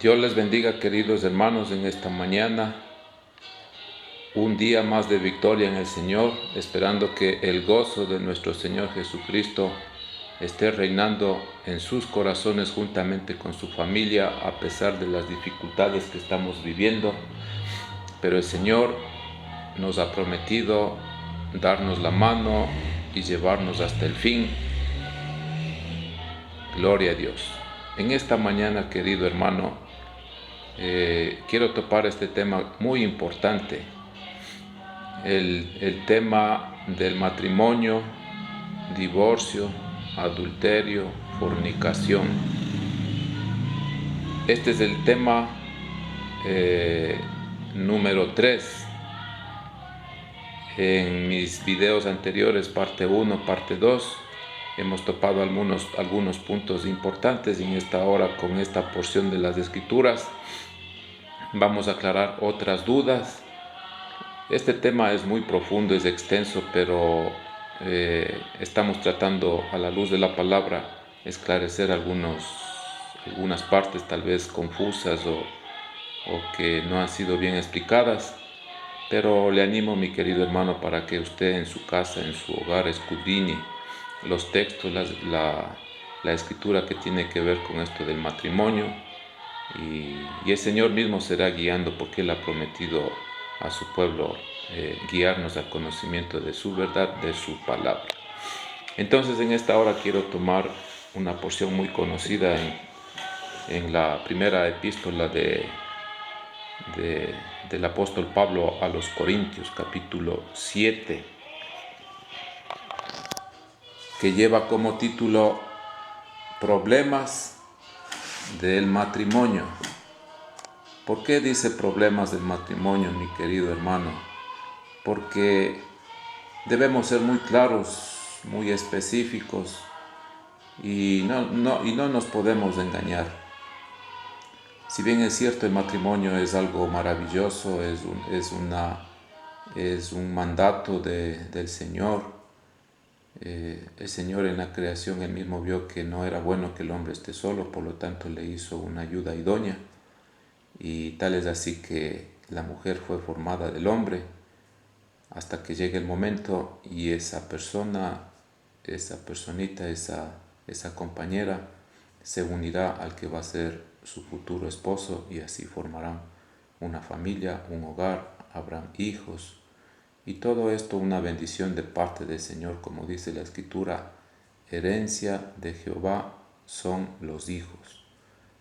Dios les bendiga, queridos hermanos, en esta mañana. Un día más de victoria en el Señor, esperando que el gozo de nuestro Señor Jesucristo esté reinando en sus corazones juntamente con su familia, a pesar de las dificultades que estamos viviendo. Pero el Señor nos ha prometido darnos la mano y llevarnos hasta el fin. Gloria a Dios. En esta mañana, querido hermano, quiero topar este tema muy importante, el tema del matrimonio, divorcio, adulterio, fornicación. Este es el tema número 3. En mis videos anteriores, parte 1, parte 2, hemos topado algunos puntos importantes, y en esta hora, con esta porción de las Escrituras, vamos a aclarar otras dudas. Este tema es muy profundo, es extenso, pero estamos tratando, a la luz de la palabra, esclarecer algunas partes tal vez confusas o que no han sido bien explicadas. Pero le animo, mi querido hermano, para que usted en su casa, en su hogar, escudriñe los textos, la escritura que tiene que ver con esto del matrimonio, y el Señor mismo será guiando, porque Él ha prometido a su pueblo guiarnos al conocimiento de su verdad, de su palabra. Entonces, en esta hora quiero tomar una porción muy conocida en la primera epístola del apóstol Pablo a los Corintios, capítulo 7, que lleva como título Problemas del matrimonio. ¿Por qué dice problemas del matrimonio, mi querido hermano? Porque debemos ser muy claros, muy específicos, y no nos podemos engañar. Si bien es cierto, el matrimonio es algo maravilloso, es un mandato del Señor. El Señor, en la creación, Él mismo vio que no era bueno que el hombre esté solo, por lo tanto le hizo una ayuda idónea, y tal es así que la mujer fue formada del hombre hasta que llegue el momento y esa personita, esa compañera se unirá al que va a ser su futuro esposo, y así formarán una familia, un hogar, habrán hijos. Y todo esto una bendición de parte del Señor, como dice la Escritura: herencia de Jehová son los hijos.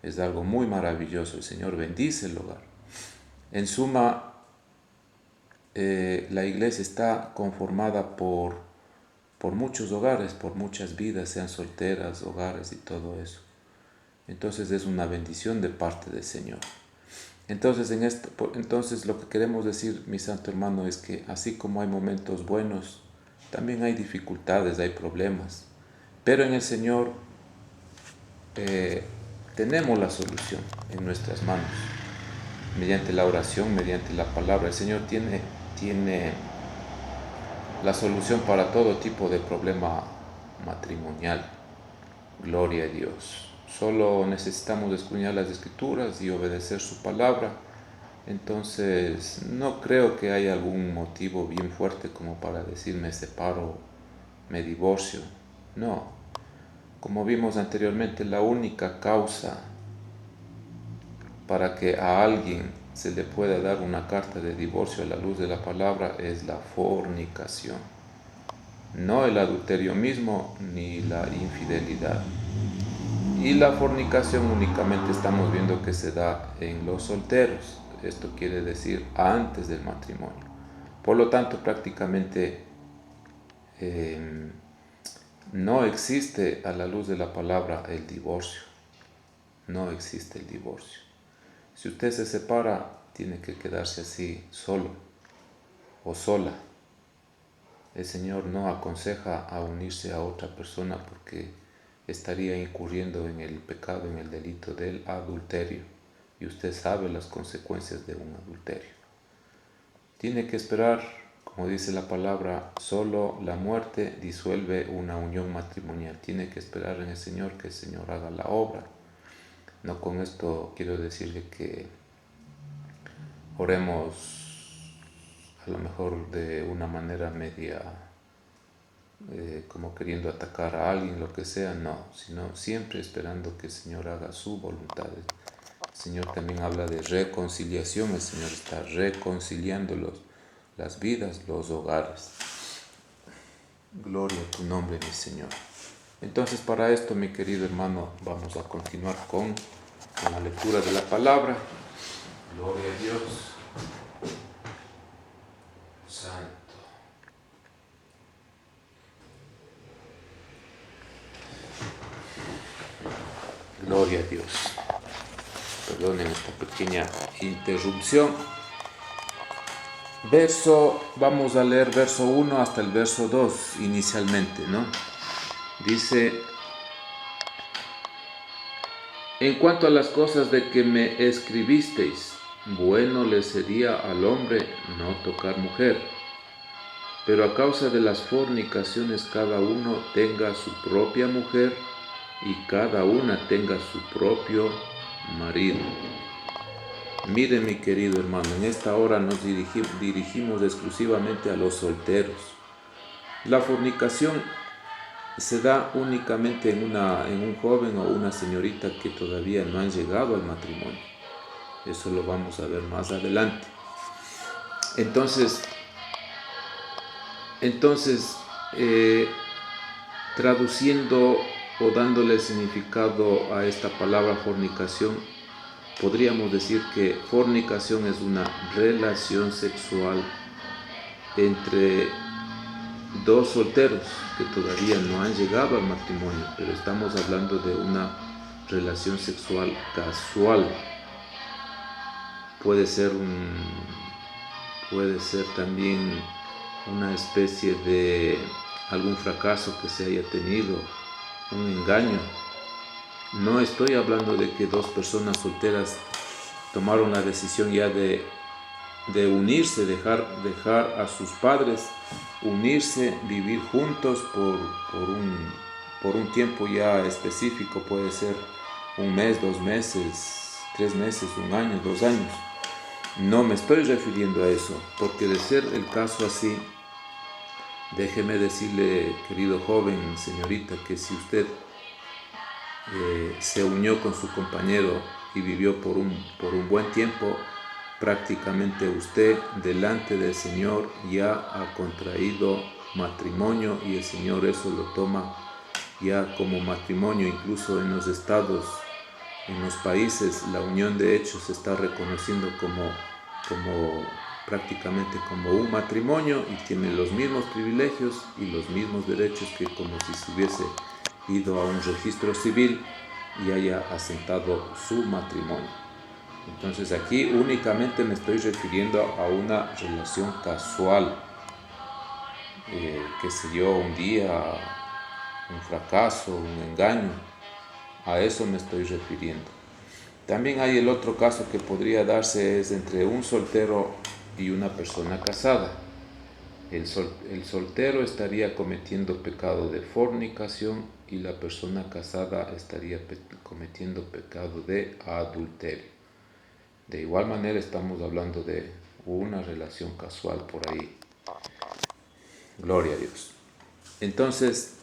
Es algo muy maravilloso. El Señor bendice el hogar. En suma, la iglesia está conformada por muchos hogares, por muchas vidas, sean solteras, hogares y todo eso. Entonces es una bendición de parte del Señor. Entonces lo que queremos decir, mi santo hermano, es que así como hay momentos buenos, también hay dificultades, hay problemas. Pero en el Señor tenemos la solución en nuestras manos, mediante la oración, mediante la palabra. El Señor tiene la solución para todo tipo de problema matrimonial. Gloria a Dios. Solo necesitamos escudriñar las Escrituras y obedecer su palabra. Entonces, no creo que haya algún motivo bien fuerte como para decir me separo, me divorcio. No. Como vimos anteriormente, la única causa para que a alguien se le pueda dar una carta de divorcio a la luz de la palabra es la fornicación. No el adulterio mismo ni la infidelidad. Y la fornicación únicamente estamos viendo que se da en los solteros. Esto quiere decir antes del matrimonio. Por lo tanto, prácticamente no existe, a la luz de la palabra, el divorcio. No existe el divorcio. Si usted se separa, tiene que quedarse así, solo o sola. El Señor no aconseja a unirse a otra persona, porque estaría incurriendo en el pecado, en el delito del adulterio. Y usted sabe las consecuencias de un adulterio. Tiene que esperar, como dice la palabra, solo la muerte disuelve una unión matrimonial. Tiene que esperar en el Señor que el Señor haga la obra. No con esto quiero decirle que oremos a lo mejor de una manera media como queriendo atacar a alguien, lo que sea, no, sino siempre esperando que el Señor haga su voluntad. El Señor también habla de reconciliación, el Señor está reconciliando las vidas, los hogares. Gloria a tu nombre, mi Señor. Entonces, para esto, mi querido hermano, vamos a continuar con la lectura de la palabra. Gloria a Dios. Santo. Gloria a Dios. Perdonen esta pequeña interrupción. Vamos a leer verso 1 hasta el verso 2 inicialmente, ¿no? Dice: en cuanto a las cosas de que me escribisteis, bueno le sería al hombre no tocar mujer, pero a causa de las fornicaciones cada uno tenga su propia mujer y cada una tenga su propio marido. Mire, mi querido hermano, en esta hora nos dirigimos exclusivamente a los solteros. La fornicación se da únicamente en un joven o una señorita que todavía no han llegado al matrimonio. Eso lo vamos a ver más adelante. Entonces, traduciendo o dándole significado a esta palabra fornicación, podríamos decir que fornicación es una relación sexual entre dos solteros que todavía no han llegado al matrimonio, pero estamos hablando de una relación sexual casual. Puede ser también una especie de algún fracaso que se haya tenido, un engaño. No estoy hablando de que dos personas solteras tomaron la decisión ya de unirse, dejar a sus padres, unirse, vivir juntos por un tiempo ya específico. Puede ser un mes, 2 meses, 3 meses, 1 año, 2 años. No me estoy refiriendo a eso, porque de ser el caso así, déjeme decirle, querido joven, señorita, que si usted se unió con su compañero y vivió por un buen tiempo, prácticamente usted delante del Señor ya ha contraído matrimonio, y el Señor eso lo toma ya como matrimonio. Incluso en los estados, en los países, la unión de hechos se está reconociendo prácticamente como un matrimonio, y tiene los mismos privilegios y los mismos derechos que como si se hubiese ido a un registro civil y haya asentado su matrimonio. Entonces aquí únicamente me estoy refiriendo a una relación casual, que se dio un día, un fracaso, un engaño. A eso me estoy refiriendo. También hay el otro caso que podría darse, es entre un soltero y una persona casada. El soltero estaría cometiendo pecado de fornicación y la persona casada estaría cometiendo pecado de adulterio. De igual manera estamos hablando de una relación casual por ahí. Gloria a Dios. Entonces,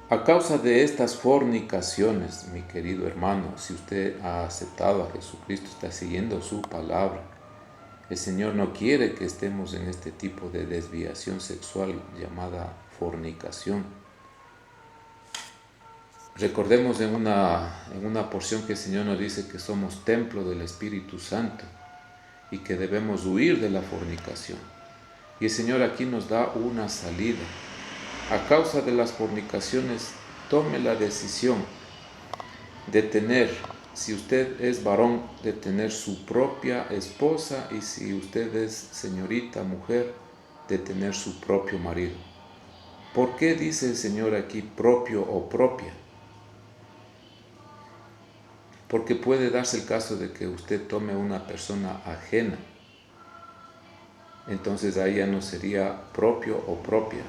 a causa de estas fornicaciones, mi querido hermano, si usted ha aceptado a Jesucristo, está siguiendo su palabra, el Señor no quiere que estemos en este tipo de desviación sexual llamada fornicación. Recordemos en una porción que el Señor nos dice que somos templo del Espíritu Santo y que debemos huir de la fornicación. Y el Señor aquí nos da una salida. A causa de las fornicaciones, tome la decisión de tener, si usted es varón, de tener su propia esposa, y si usted es señorita, mujer, de tener su propio marido. ¿Por qué dice el Señor aquí propio o propia? Porque puede darse el caso de que usted tome una persona ajena. Entonces ahí ya no sería propio o propia.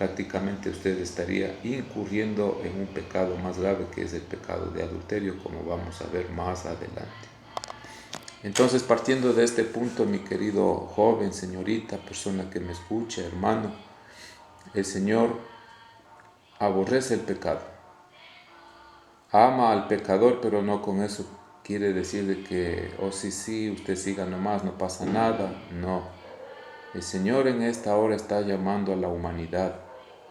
prácticamente usted estaría incurriendo en un pecado más grave, que es el pecado de adulterio, como vamos a ver más adelante. Entonces, partiendo de este punto, mi querido joven, señorita, persona que me escucha, hermano, el Señor aborrece el pecado. Ama al pecador, pero no con eso quiere decir de que, oh sí, usted siga nomás, no pasa nada. No. El Señor en esta hora está llamando a la humanidad,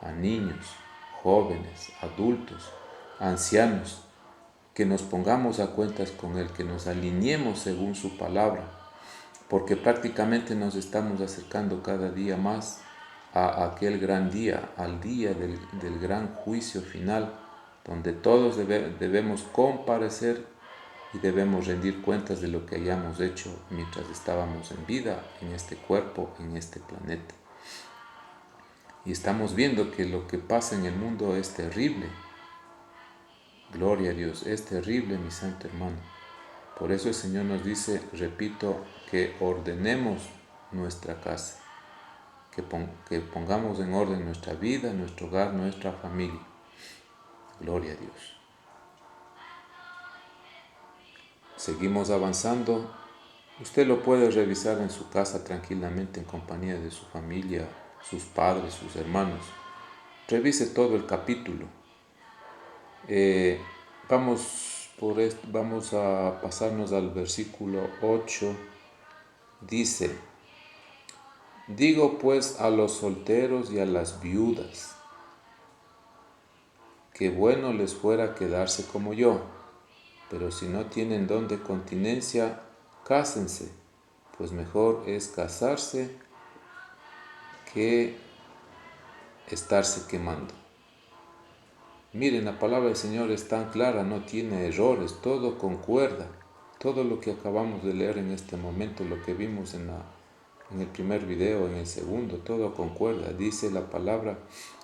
a niños, jóvenes, adultos, ancianos, que nos pongamos a cuentas con Él, que nos alineemos según su palabra, porque prácticamente nos estamos acercando cada día más a aquel gran día, al día del gran juicio final, donde todos debemos comparecer y debemos rendir cuentas de lo que hayamos hecho mientras estábamos en vida, en este cuerpo, en este planeta. Y estamos viendo que lo que pasa en el mundo es terrible. Gloria a Dios, es terrible, mi santo hermano. Por eso el Señor nos dice, repito, que ordenemos nuestra casa, que pongamos en orden nuestra vida, nuestro hogar, nuestra familia. Gloria a Dios. Seguimos avanzando. Usted lo puede revisar en su casa tranquilamente en compañía de su familia, sus padres, sus hermanos. Revise todo el capítulo. Vamos a pasarnos al versículo 8. Dice, digo pues a los solteros y a las viudas, que bueno les fuera quedarse como yo, pero si no tienen don de continencia, cásense, pues mejor es casarse que estarse quemando. Miren, la palabra del Señor es tan clara, no tiene errores, todo concuerda. Todo lo que acabamos de leer en este momento, lo que vimos en el primer video, en el segundo, todo concuerda. Dice la palabra,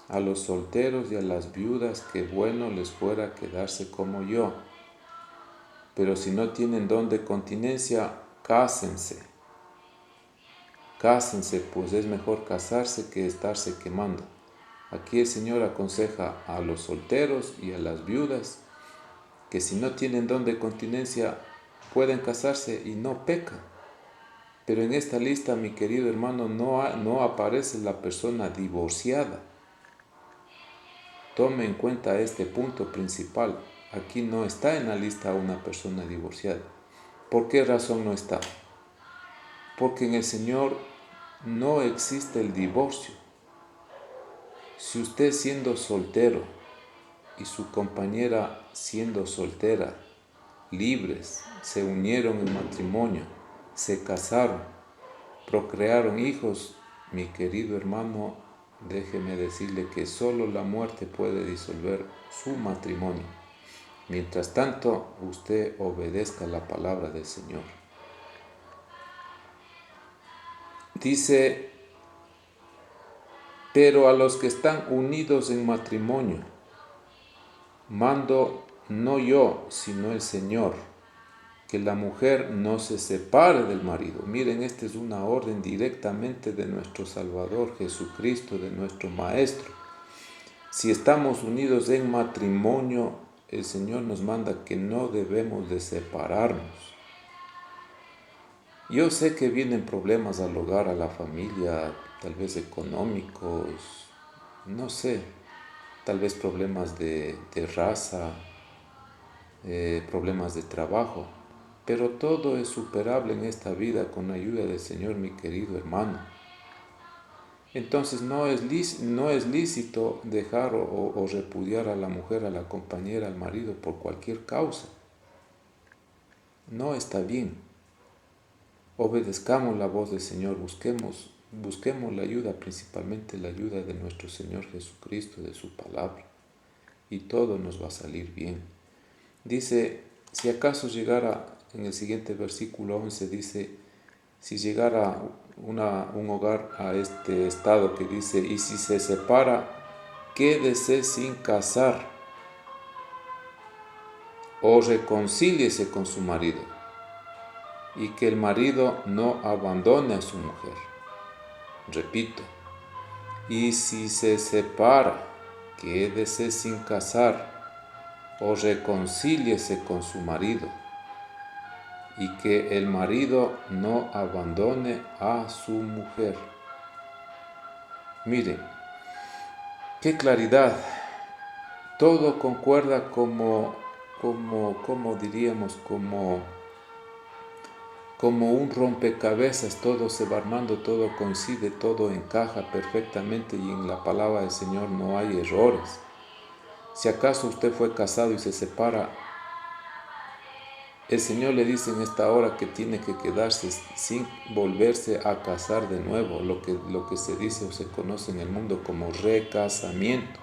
a los solteros y a las viudas, que bueno les fuera quedarse como yo. Pero si no tienen don de continencia, cásense. Cásense, pues es mejor casarse que estarse quemando. Aquí el Señor aconseja a los solteros y a las viudas que si no tienen don de continencia pueden casarse y no pecan. Pero en esta lista, mi querido hermano, no aparece la persona divorciada. Tome en cuenta este punto principal. Aquí no está en la lista una persona divorciada. ¿Por qué razón no está? Porque en el Señor no existe el divorcio. Si usted siendo soltero y su compañera siendo soltera, libres, se unieron en matrimonio, se casaron, procrearon hijos, mi querido hermano, déjeme decirle que solo la muerte puede disolver su matrimonio. Mientras tanto, usted obedezca la palabra del Señor. Dice, pero a los que están unidos en matrimonio, mando no yo, sino el Señor, que la mujer no se separe del marido. Miren, esta es una orden directamente de nuestro Salvador Jesucristo, de nuestro Maestro. Si estamos unidos en matrimonio, el Señor nos manda que no debemos de separarnos. Yo sé que vienen problemas al hogar, a la familia, tal vez económicos, no sé, tal vez problemas de raza, problemas de trabajo, pero todo es superable en esta vida con la ayuda del Señor, mi querido hermano. Entonces no es lícito dejar o repudiar a la mujer, a la compañera, al marido por cualquier causa. No está bien. Obedezcamos la voz del Señor, busquemos la ayuda, principalmente la ayuda de nuestro Señor Jesucristo, de su palabra, y todo nos va a salir bien. Dice, si acaso llegara, en el siguiente versículo 11 dice, si llegara un hogar a este estado que dice, y si se separa, quédese sin casar, o reconcíliese con su marido, y que el marido no abandone a su mujer. Repito, Y si se separa, quédese sin casar o reconcíliese con su marido, y que el marido no abandone a su mujer. Miren, qué claridad. Todo concuerda como diríamos, como un rompecabezas. Todo se va armando, todo coincide, todo encaja perfectamente, y en la palabra del Señor no hay errores. Si acaso usted fue casado y se separa, el Señor le dice en esta hora que tiene que quedarse sin volverse a casar de nuevo, lo que se dice o se conoce en el mundo como recasamiento.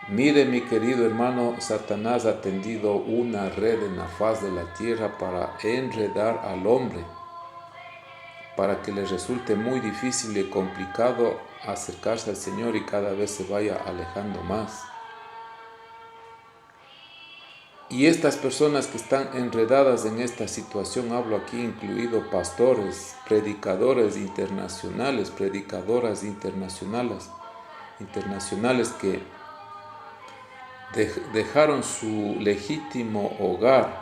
Mire, mi querido hermano, Satanás ha tendido una red en la faz de la tierra para enredar al hombre, para que le resulte muy difícil y complicado acercarse al Señor y cada vez se vaya alejando más. Y estas personas que están enredadas en esta situación, hablo aquí incluido pastores, predicadores internacionales, predicadoras internacionales que dejaron su legítimo hogar,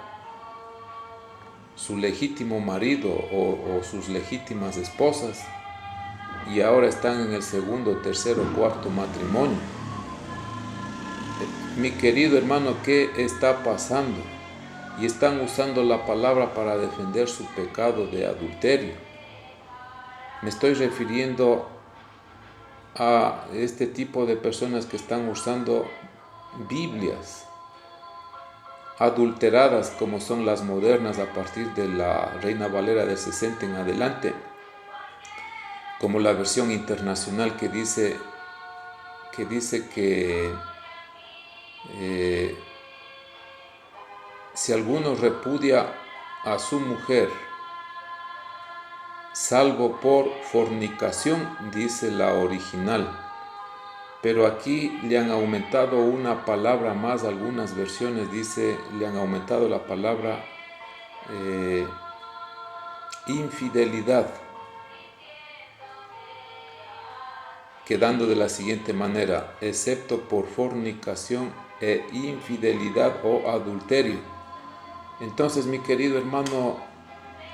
su legítimo marido o sus legítimas esposas, y ahora están en el segundo, tercero, cuarto matrimonio. Mi querido hermano, ¿qué está pasando? Y están usando la palabra para defender su pecado de adulterio. Me estoy refiriendo a este tipo de personas que están usando Biblias adulteradas, como son las modernas a partir de la Reina Valera del 60 en adelante, como la versión internacional que dice que si alguno repudia a su mujer, salvo por fornicación, dice la original. Pero aquí le han aumentado una palabra más, algunas versiones le han aumentado la palabra infidelidad, quedando de la siguiente manera: excepto por fornicación e infidelidad o adulterio. Entonces, mi querido hermano,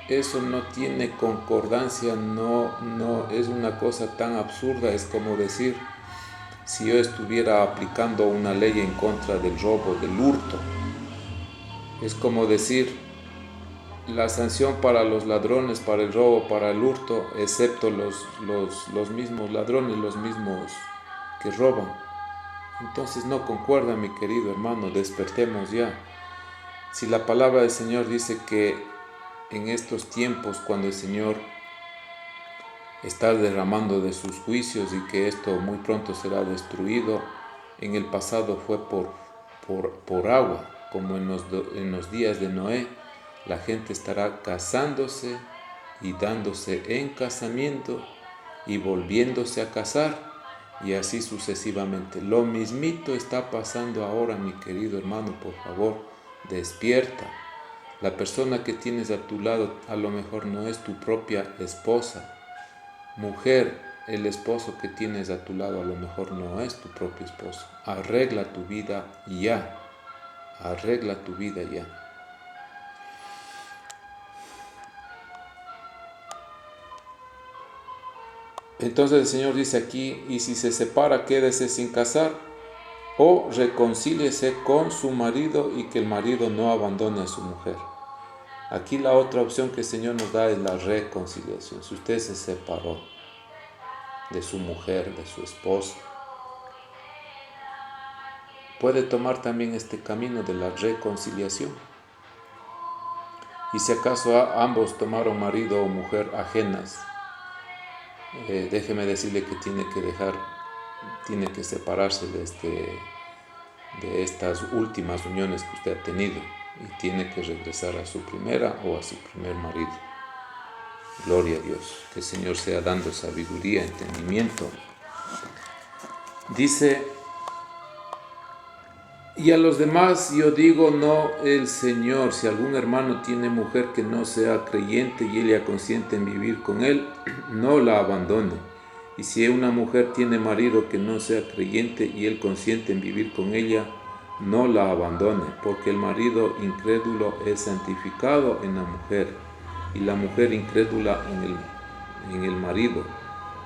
eso no tiene concordancia, no es una cosa tan absurda. Es como decir, si yo estuviera aplicando una ley en contra del robo, del hurto, es como decir, la sanción para los ladrones, para el robo, para el hurto, excepto los mismos ladrones, los mismos que roban. Entonces no concuerda, mi querido hermano, despertemos ya. Si la palabra del Señor dice que en estos tiempos, cuando el Señor está derramando de sus juicios y que esto muy pronto será destruido, en el pasado fue por agua, como en los días de Noé, la gente estará casándose y dándose en casamiento y volviéndose a casar, y así sucesivamente. Lo mismito está pasando ahora, mi querido hermano. Por favor, despierta. La persona que tienes a tu lado a lo mejor no es tu propia esposa. Mujer, el esposo que tienes a tu lado a lo mejor no es tu propio esposo. Arregla tu vida ya. Arregla tu vida ya. Entonces el Señor dice aquí: y si se separa, quédese sin casar o reconcíliese con su marido, y que el marido no abandone a su mujer. Aquí la otra opción que el Señor nos da es la reconciliación. Si usted se separó de su mujer, de su esposa, puede tomar también este camino de la reconciliación. Y si acaso ambos tomaron marido o mujer ajenas, déjeme decirle que tiene que separarse de estas últimas uniones que usted ha tenido, y tiene que regresar a su primera o a su primer marido. Gloria a Dios. Que el Señor sea dando sabiduría, entendimiento. Dice: y a los demás yo digo, no el Señor, si algún hermano tiene mujer que no sea creyente y ella consiente en vivir con él, no la abandone, Y si una mujer tiene marido que no sea creyente y él consiente en vivir con ella, no la abandone, porque el marido incrédulo es santificado en la mujer, y la mujer incrédula en el marido,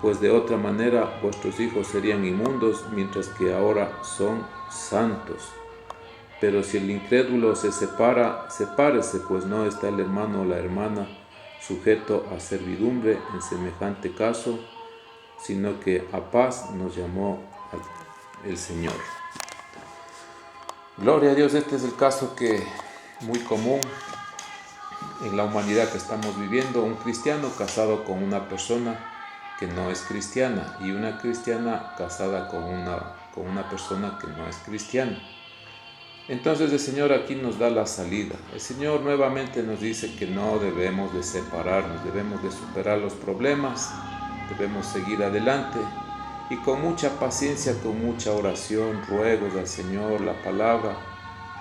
pues de otra manera vuestros hijos serían inmundos, mientras que ahora son santos. Pero si el incrédulo se separa, sepárese, pues no está el hermano o la hermana sujeto a servidumbre en semejante caso, sino que a paz nos llamó el Señor. Gloria a Dios, este es el caso que muy común en la humanidad que estamos viviendo, un cristiano casado con una persona que no es cristiana y una cristiana casada con una persona que no es cristiana. Entonces el Señor aquí nos da la salida. El Señor nuevamente nos dice que no debemos de separarnos, debemos de superar los problemas, debemos seguir adelante y con mucha paciencia, con mucha oración, ruegos al Señor, la palabra,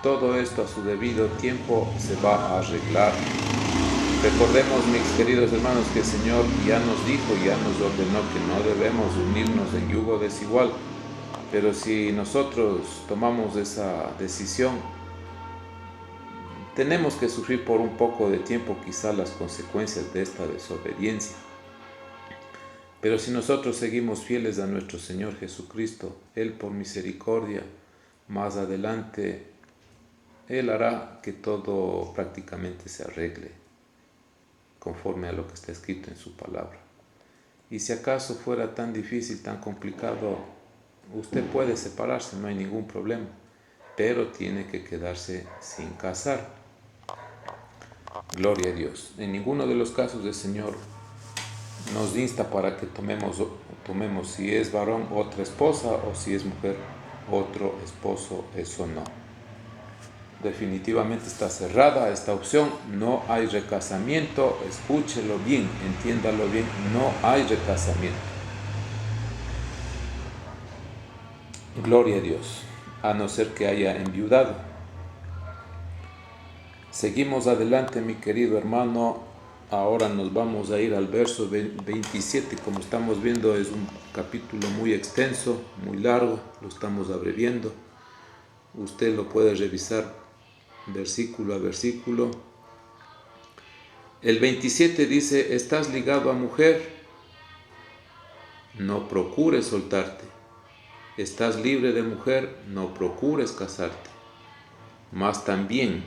todo esto a su debido tiempo se va a arreglar. Recordemos, mis queridos hermanos, que el Señor ya nos dijo, ya nos ordenó que no debemos unirnos en yugo desigual. Pero si nosotros tomamos esa decisión, tenemos que sufrir por un poco de tiempo quizá las consecuencias de esta desobediencia. Pero si nosotros seguimos fieles a nuestro Señor Jesucristo, Él por misericordia, más adelante, Él hará que todo prácticamente se arregle conforme a lo que está escrito en su palabra. Y si acaso fuera tan difícil, tan complicado, usted puede separarse, no hay ningún problema, pero tiene que quedarse sin casar. Gloria a Dios. En ninguno de los casos el Señor nos insta para que tomemos si es varón otra esposa o si es mujer otro esposo, eso no. Definitivamente está cerrada esta opción, no hay recasamiento, escúchelo bien, entiéndalo bien, no hay recasamiento. Gloria a Dios, a no ser que haya enviudado. Seguimos adelante, mi querido hermano. Ahora nos vamos a ir al verso 27. Como estamos viendo, es un capítulo muy extenso, muy largo, lo estamos abreviando. Usted lo puede revisar versículo a versículo. El 27 dice: estás ligado a mujer, no procures soltarte. Estás libre de mujer, no procures casarte. Mas también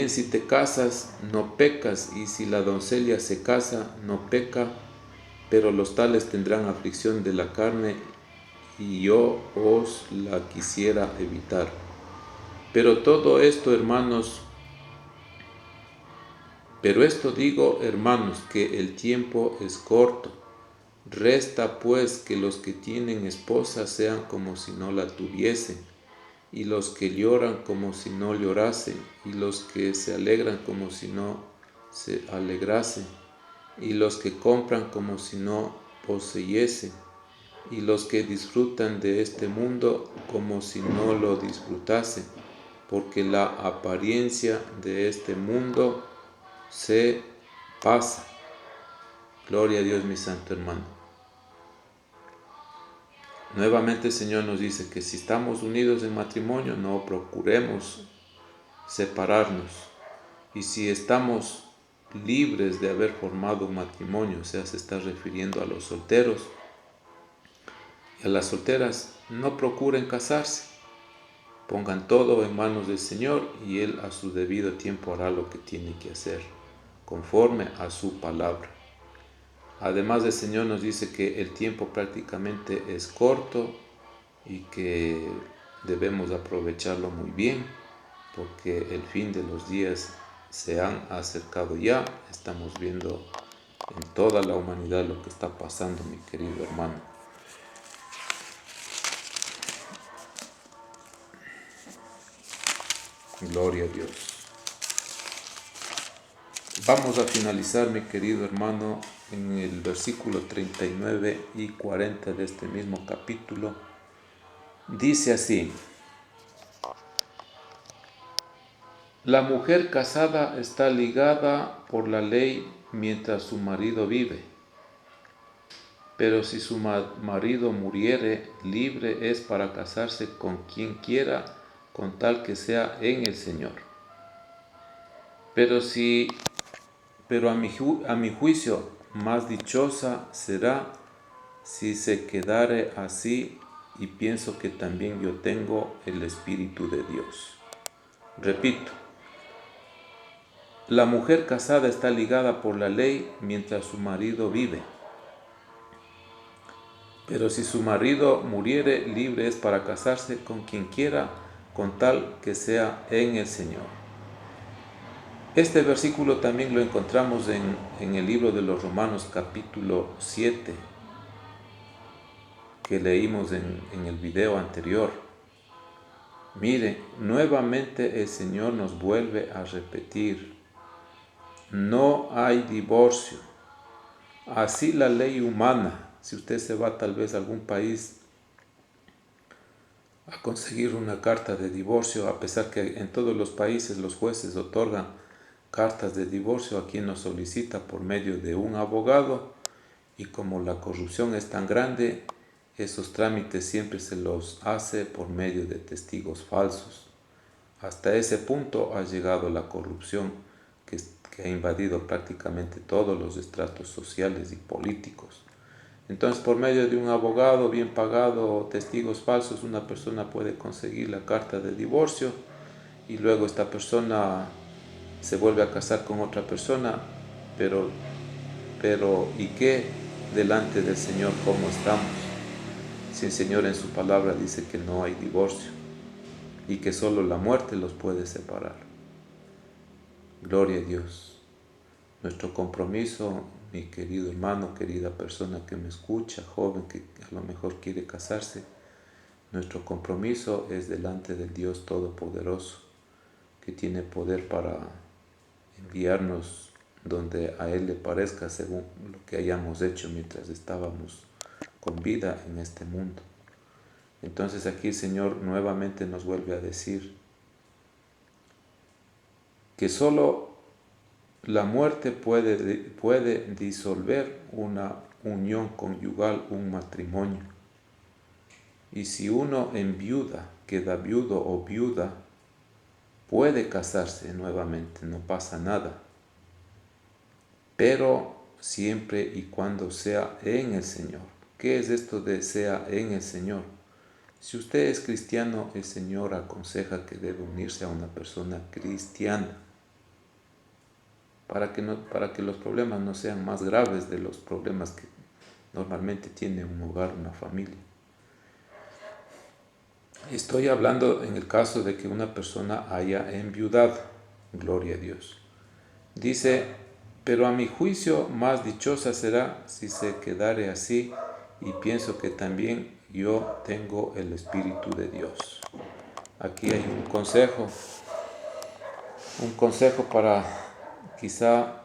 si te casas, no pecas, y si la doncella se casa, no peca, pero los tales tendrán aflicción de la carne, y yo os la quisiera evitar. Pero todo esto, hermanos, pero esto digo, hermanos, que el tiempo es corto. Resta pues que los que tienen esposa sean como si no la tuviesen, y los que lloran como si no llorasen, y los que se alegran como si no se alegrasen, y los que compran como si no poseyesen, y los que disfrutan de este mundo como si no lo disfrutasen, porque la apariencia de este mundo se pasa. Gloria a Dios, mi santo hermano. Nuevamente el Señor nos dice que si estamos unidos en matrimonio, no procuremos separarnos. Y si estamos libres de haber formado un matrimonio, o sea, se está refiriendo a los solteros y a las solteras, no procuren casarse. Pongan todo en manos del Señor y Él a su debido tiempo hará lo que tiene que hacer, conforme a su palabra. Además, el Señor nos dice que el tiempo prácticamente es corto y que debemos aprovecharlo muy bien, porque el fin de los días se han acercado ya. Estamos viendo en toda la humanidad lo que está pasando, mi querido hermano. Gloria a Dios. Vamos a finalizar, mi querido hermano, en el versículo 39 y 40 de este mismo capítulo. Dice así: la mujer casada está ligada por la ley mientras su marido vive, Pero si su marido muriere, libre es para casarse con quien quiera, con tal que sea en el Señor. Pero a mi juicio, más dichosa será si se quedare así, y pienso que también yo tengo el Espíritu de Dios. Repito, la mujer casada está ligada por la ley mientras su marido vive. Pero si su marido muriere, libre es para casarse con quien quiera, con tal que sea en el Señor. Este versículo también lo encontramos en el libro de los Romanos capítulo 7, que leímos en el video anterior. Mire, nuevamente el Señor nos vuelve a repetir: no hay divorcio. Así la ley humana, si usted se va tal vez a algún país a conseguir una carta de divorcio, a pesar que en todos los países los jueces otorgan cartas de divorcio, a quien nos solicita por medio de un abogado, y como la corrupción es tan grande, esos trámites siempre se los hace por medio de testigos falsos. Hasta ese punto ha llegado la corrupción que ha invadido prácticamente todos los estratos sociales y políticos. Entonces, por medio de un abogado bien pagado o testigos falsos, una persona puede conseguir la carta de divorcio, y luego esta persona se vuelve a casar con otra persona, pero ¿y qué delante del Señor cómo estamos? Si el Señor en su palabra dice que no hay divorcio y que solo la muerte los puede separar. Gloria a Dios. Nuestro compromiso, mi querido hermano, querida persona que me escucha, joven que a lo mejor quiere casarse, nuestro compromiso es delante del Dios Todopoderoso, que tiene poder para enviarnos donde a Él le parezca, según lo que hayamos hecho mientras estábamos con vida en este mundo. Entonces aquí el Señor nuevamente nos vuelve a decir que solo la muerte puede disolver una unión conyugal, un matrimonio. Y si uno enviuda, queda viudo o viuda, puede casarse nuevamente, no pasa nada. Pero siempre y cuando sea en el Señor. ¿Qué es esto de sea en el Señor? Si usted es cristiano, el Señor aconseja que debe unirse a una persona cristiana, para que los problemas no sean más graves de los problemas que normalmente tiene un hogar, una familia. Estoy hablando en el caso de que una persona haya enviudado, gloria a Dios. Dice, pero a mi juicio más dichosa será si se quedare así, y pienso que también yo tengo el Espíritu de Dios. Aquí hay un consejo para quizá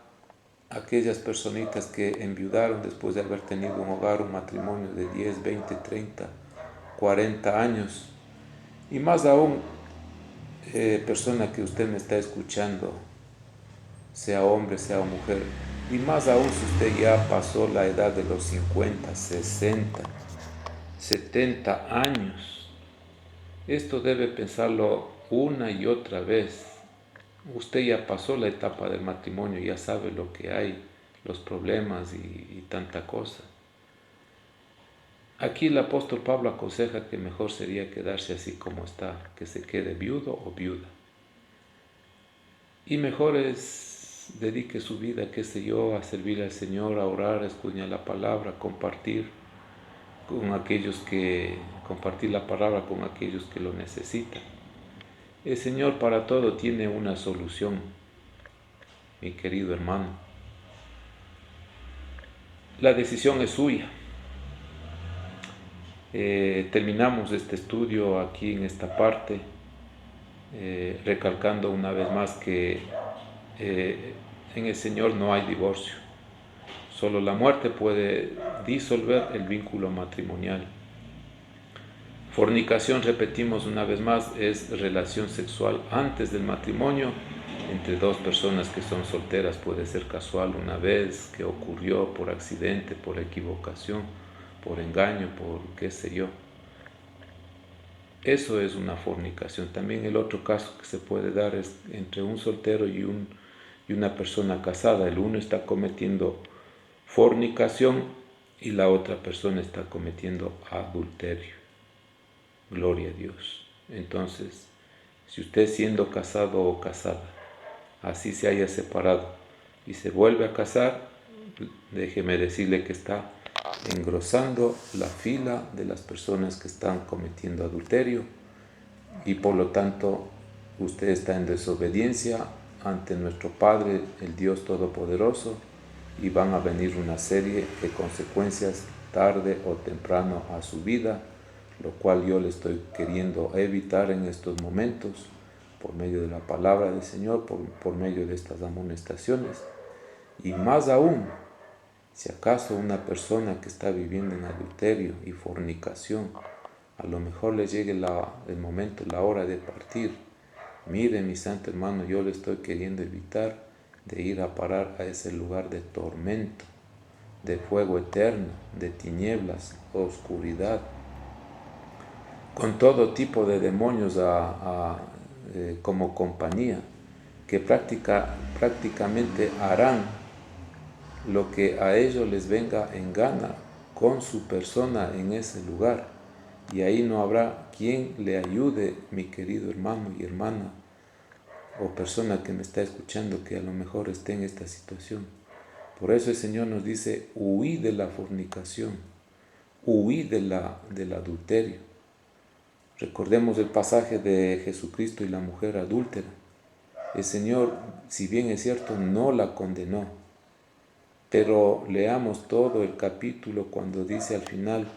aquellas personitas que enviudaron después de haber tenido un hogar, un matrimonio de 10, 20, 30, 40 años. Y más aún, persona que usted me está escuchando, sea hombre, sea mujer, y más aún si usted ya pasó la edad de los 50, 60, 70 años, esto debe pensarlo una y otra vez. Usted ya pasó la etapa del matrimonio, ya sabe lo que hay, los problemas y tanta cosa. Aquí el apóstol Pablo aconseja que mejor sería quedarse así como está, que se quede viudo o viuda. Y mejor dedique su vida, qué sé yo, a servir al Señor, a orar, a escudriñar la palabra, compartir la palabra con aquellos que lo necesitan. El Señor para todo tiene una solución, mi querido hermano. La decisión es suya. Terminamos este estudio aquí en esta parte, recalcando una vez más que en el Señor no hay divorcio. Solo la muerte puede disolver el vínculo matrimonial. Fornicación, repetimos una vez más, es relación sexual antes del matrimonio entre dos personas que son solteras. Puede ser casual una vez, que ocurrió por accidente, por equivocación, por engaño, por qué sé yo. Eso es una fornicación. También el otro caso que se puede dar es entre un soltero y una persona casada. El uno está cometiendo fornicación y la otra persona está cometiendo adulterio. Gloria a Dios. Entonces, si usted siendo casado o casada, así se haya separado y se vuelve a casar, déjeme decirle que está engrosando la fila de las personas que están cometiendo adulterio y por lo tanto usted está en desobediencia ante nuestro Padre, el Dios Todopoderoso, y van a venir una serie de consecuencias tarde o temprano a su vida, lo cual yo le estoy queriendo evitar en estos momentos por medio de la palabra del Señor, por medio de estas amonestaciones. Y más aún, si acaso una persona que está viviendo en adulterio y fornicación, a lo mejor le llegue el momento, la hora de partir. Mire, mi santo hermano, yo le estoy queriendo evitar de ir a parar a ese lugar de tormento, de fuego eterno, de tinieblas, oscuridad, con todo tipo de demonios como compañía, que prácticamente harán lo que a ellos les venga en gana con su persona en ese lugar. Y ahí no habrá quien le ayude, mi querido hermano y hermana, o persona que me está escuchando que a lo mejor esté en esta situación. Por eso el Señor nos dice, huid de la fornicación, huid del adulterio. Recordemos el pasaje de Jesucristo y la mujer adúltera. El Señor, si bien es cierto, no la condenó, pero leamos todo el capítulo cuando dice al final,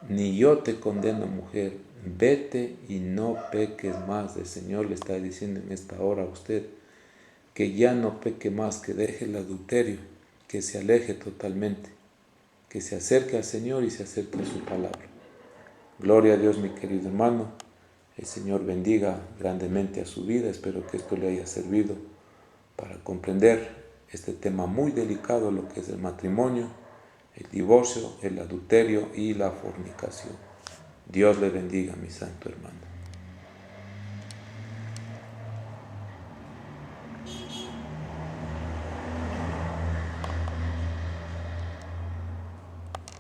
ni yo te condeno, mujer, vete y no peques más. El Señor le está diciendo en esta hora a usted que ya no peque más, que deje el adulterio, que se aleje totalmente, que se acerque al Señor y se acerque a su palabra. Gloria a Dios, mi querido hermano. El Señor bendiga grandemente a su vida. Espero que esto le haya servido para comprender este tema muy delicado, lo que es el matrimonio, el divorcio, el adulterio y la fornicación. Dios le bendiga, mi santo hermano.